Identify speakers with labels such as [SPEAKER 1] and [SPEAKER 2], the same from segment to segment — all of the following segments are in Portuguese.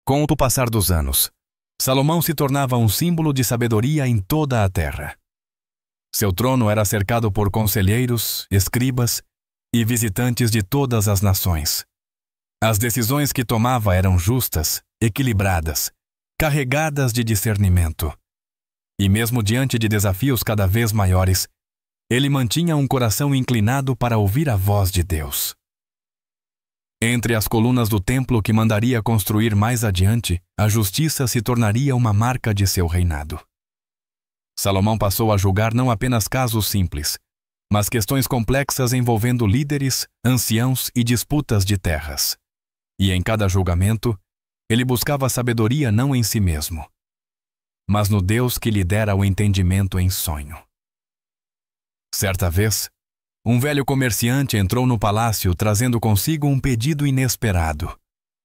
[SPEAKER 1] Com o passar dos anos, Salomão se tornava um símbolo de sabedoria em toda a terra. Seu trono era cercado por conselheiros, escribas e visitantes de todas as nações. As decisões que tomava eram justas, equilibradas, carregadas de discernimento. E mesmo diante de desafios cada vez maiores, ele mantinha um coração inclinado para ouvir a voz de Deus. Entre as colunas do templo que mandaria construir mais adiante, a justiça se tornaria uma marca de seu reinado. Salomão passou a julgar não apenas casos simples, mas questões complexas envolvendo líderes, anciãos e disputas de terras. E em cada julgamento, ele buscava sabedoria não em si mesmo, mas no Deus que lhe dera o entendimento em sonho. Certa vez, um velho comerciante entrou no palácio trazendo consigo um pedido inesperado.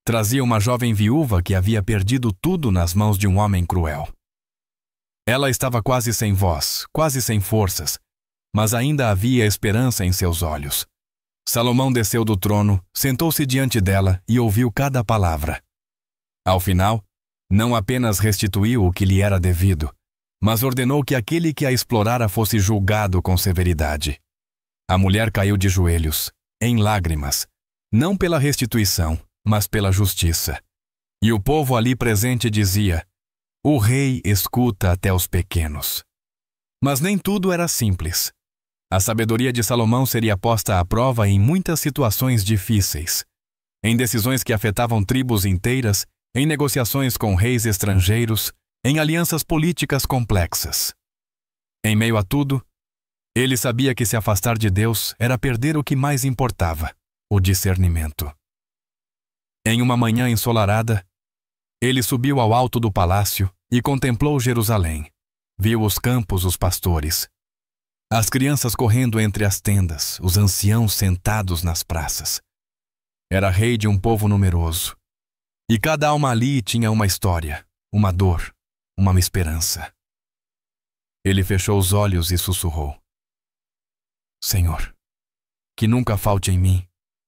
[SPEAKER 1] Trazia uma jovem viúva que havia perdido tudo nas mãos de um homem cruel. Ela estava quase sem voz, quase sem forças, mas ainda havia esperança em seus olhos. Salomão desceu do trono, sentou-se diante dela e ouviu cada palavra. Ao final, não apenas restituiu o que lhe era devido, mas ordenou que aquele que a explorara fosse julgado com severidade. A mulher caiu de joelhos, em lágrimas, não pela restituição, mas pela justiça. E o povo ali presente dizia: "O rei escuta até os pequenos." Mas nem tudo era simples. A sabedoria de Salomão seria posta à prova em muitas situações difíceis, em decisões que afetavam tribos inteiras, em negociações com reis estrangeiros, em alianças políticas complexas. Em meio a tudo, ele sabia que se afastar de Deus era perder o que mais importava, o discernimento. Em uma manhã ensolarada, ele subiu ao alto do palácio e contemplou Jerusalém. Viu os campos, os pastores, as crianças correndo entre as tendas, os anciãos sentados nas praças. Era rei de um povo numeroso, e cada alma ali tinha uma história, uma dor, uma esperança. Ele fechou os olhos e sussurrou: "Senhor, que nunca falte em mim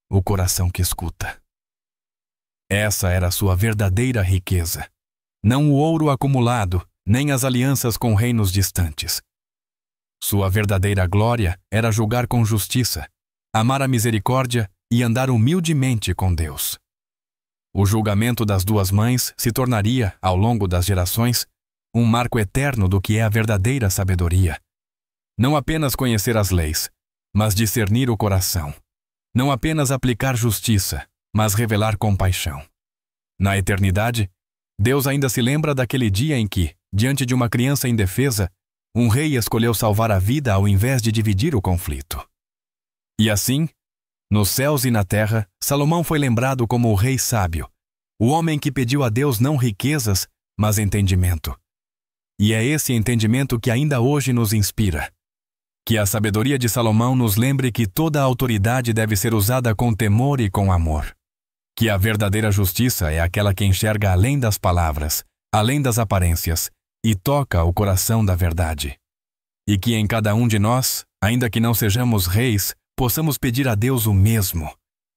[SPEAKER 1] o coração que escuta." Essa era a sua verdadeira riqueza, não o ouro acumulado, nem as alianças com reinos distantes. Sua verdadeira glória era julgar com justiça, amar a misericórdia e andar humildemente com Deus. O julgamento das duas mães se tornaria, ao longo das gerações, um marco eterno do que é a verdadeira sabedoria. Não apenas conhecer as leis, mas discernir o coração. Não apenas aplicar justiça, mas revelar compaixão. Na eternidade, Deus ainda se lembra daquele dia em que, diante de uma criança indefesa, um rei escolheu salvar a vida ao invés de dividir o conflito. E assim, nos céus e na terra, Salomão foi lembrado como o rei sábio, o homem que pediu a Deus não riquezas, mas entendimento. E é esse entendimento que ainda hoje nos inspira. Que a sabedoria de Salomão nos lembre que toda a autoridade deve ser usada com temor e com amor. Que a verdadeira justiça é aquela que enxerga além das palavras, além das aparências, e toca o coração da verdade. E que em cada um de nós, ainda que não sejamos reis, possamos pedir a Deus o mesmo.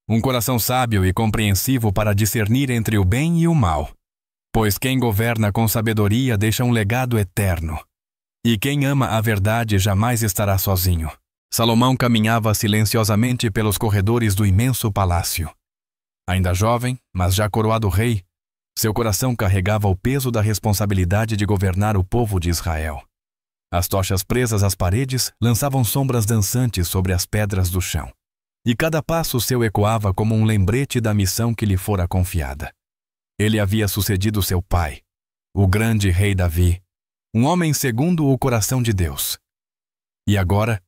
[SPEAKER 1] Um coração sábio e compreensivo para discernir entre o bem e o mal. Pois quem governa com sabedoria deixa um legado eterno. E quem ama a verdade jamais estará sozinho. Salomão caminhava silenciosamente pelos corredores do imenso palácio. Ainda jovem, mas já coroado rei, seu coração carregava o peso da responsabilidade de governar o povo de Israel. As tochas presas às paredes lançavam sombras dançantes sobre as pedras do chão. E cada passo seu ecoava como um lembrete da missão que lhe fora confiada. Ele havia sucedido seu pai, o grande rei Davi, um homem segundo o coração de Deus. E agora,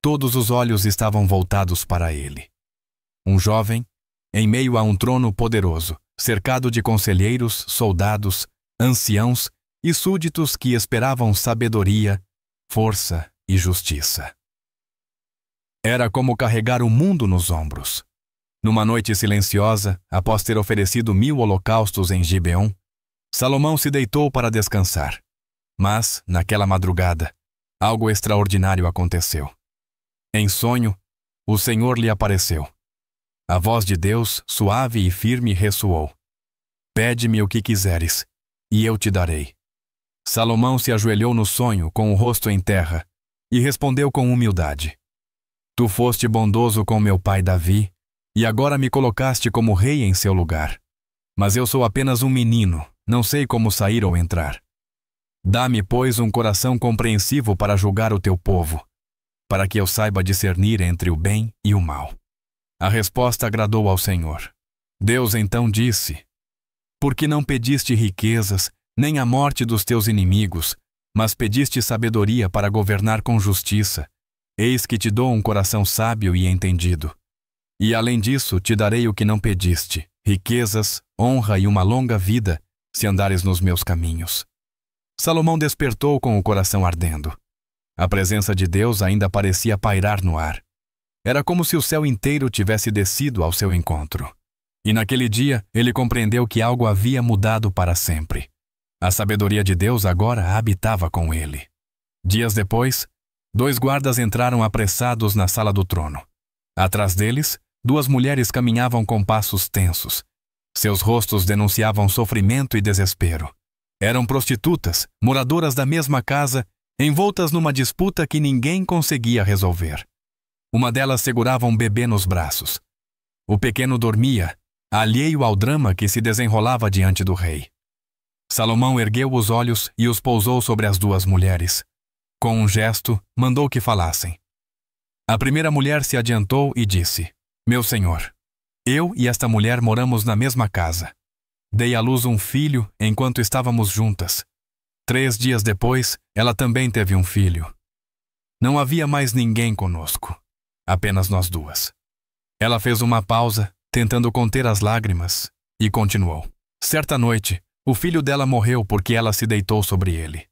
[SPEAKER 1] todos os olhos estavam voltados para ele. Um jovem, em meio a um trono poderoso, cercado de conselheiros, soldados, anciãos e súditos que esperavam sabedoria, força e justiça. Era como carregar o mundo nos ombros. Numa noite silenciosa, após ter oferecido 1000 holocaustos em Gibeon, Salomão se deitou para descansar. Mas, naquela madrugada, algo extraordinário aconteceu. Em sonho, o Senhor lhe apareceu. A voz de Deus, suave e firme, ressoou: Pede-me o que quiseres, e eu te darei. Salomão se ajoelhou no sonho, com o rosto em terra, e respondeu com humildade: Tu foste bondoso com meu pai Davi, e agora me colocaste como rei em seu lugar. Mas eu sou apenas um menino, não sei como sair ou entrar. Dá-me, pois, um coração compreensivo para julgar o teu povo, para que eu saiba discernir entre o bem e o mal. A resposta agradou ao Senhor. Deus então disse: Por que não pediste riquezas, nem a morte dos teus inimigos, mas pediste sabedoria para governar com justiça? Eis que te dou um coração sábio e entendido. E além disso, te darei o que não pediste: riquezas, honra e uma longa vida, se andares nos meus caminhos. Salomão despertou com o coração ardendo. A presença de Deus ainda parecia pairar no ar. Era como se o céu inteiro tivesse descido ao seu encontro. E naquele dia, ele compreendeu que algo havia mudado para sempre. A sabedoria de Deus agora habitava com ele. Dias depois, 2 guardas entraram apressados na sala do trono. Atrás deles, 2 mulheres caminhavam com passos tensos. Seus rostos denunciavam sofrimento e desespero. Eram prostitutas, moradoras da mesma casa, envoltas numa disputa que ninguém conseguia resolver. Uma delas segurava um bebê nos braços. O pequeno dormia, alheio ao drama que se desenrolava diante do rei. Salomão ergueu os olhos e os pousou sobre as 2 mulheres. Com um gesto, mandou que falassem. A primeira mulher se adiantou e disse: Meu senhor, eu e esta mulher moramos na mesma casa. Dei à luz um filho enquanto estávamos juntas. 3 dias depois, ela também teve um filho. Não havia mais ninguém conosco, apenas nós 2. Ela fez uma pausa, tentando conter as lágrimas, e continuou. Certa noite, o filho dela morreu porque ela se deitou sobre ele.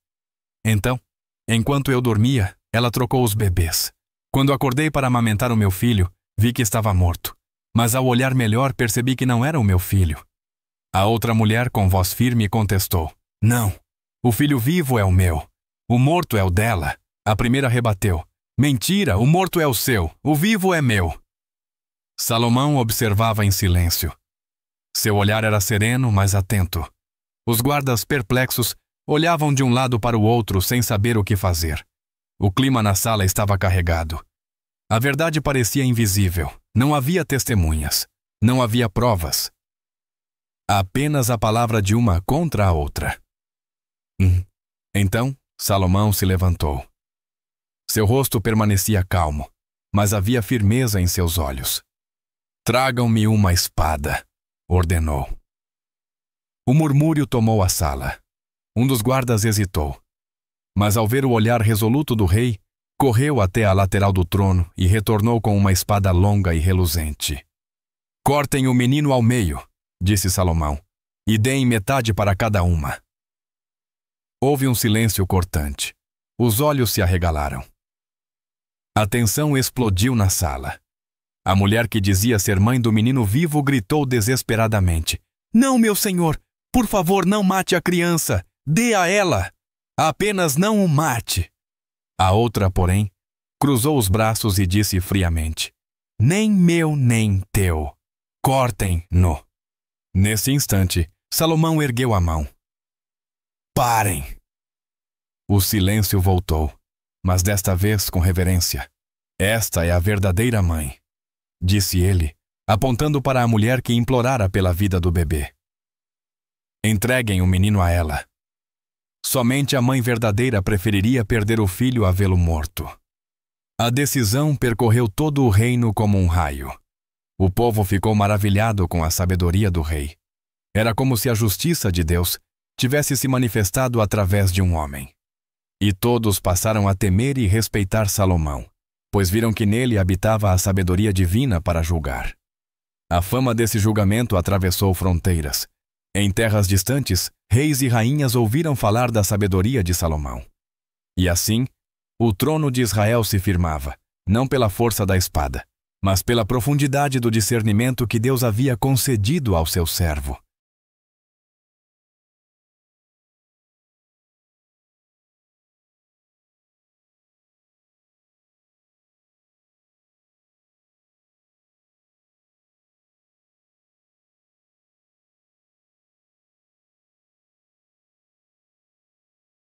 [SPEAKER 1] Então, enquanto eu dormia, ela trocou os bebês. Quando acordei para amamentar o meu filho, vi que estava morto. Mas ao olhar melhor, percebi que não era o meu filho. A outra mulher, com voz firme, contestou: Não, o filho vivo é o meu. O morto é o dela. A primeira rebateu: Mentira, o morto é o seu. O vivo é meu. Salomão observava em silêncio. Seu olhar era sereno, mas atento. Os guardas, perplexos, olhavam de um lado para o outro sem saber o que fazer. O clima na sala estava carregado. A verdade parecia invisível. Não havia testemunhas. Não havia provas. Apenas a palavra de uma contra a outra. Então, Salomão se levantou. Seu rosto permanecia calmo, mas havia firmeza em seus olhos. Tragam-me uma espada, ordenou. O murmúrio tomou a sala. Um dos guardas hesitou. Mas ao ver o olhar resoluto do rei, correu até a lateral do trono e retornou com uma espada longa e reluzente. Cortem o menino ao meio, disse Salomão, e deem metade para cada uma. Houve um silêncio cortante. Os olhos se arregalaram. A tensão explodiu na sala. A mulher que dizia ser mãe do menino vivo gritou desesperadamente: Não, meu senhor! Por favor, não mate a criança! Dê a ela! Apenas não o mate! A outra, porém, cruzou os braços e disse friamente: Nem meu, nem teu. Cortem-no. Nesse instante, Salomão ergueu a mão. Parem! O silêncio voltou, mas desta vez com reverência. Esta é a verdadeira mãe, disse ele, apontando para a mulher que implorara pela vida do bebê. Entreguem o menino a ela. Somente a mãe verdadeira preferiria perder o filho a vê-lo morto. A decisão percorreu todo o reino como um raio. O povo ficou maravilhado com a sabedoria do rei. Era como se a justiça de Deus tivesse se manifestado através de um homem. E todos passaram a temer e respeitar Salomão, pois viram que nele habitava a sabedoria divina para julgar. A fama desse julgamento atravessou fronteiras. Em terras distantes, reis e rainhas ouviram falar da sabedoria de Salomão. E assim, o trono de Israel se firmava, não pela força da espada, mas pela profundidade do discernimento que Deus havia concedido ao seu servo.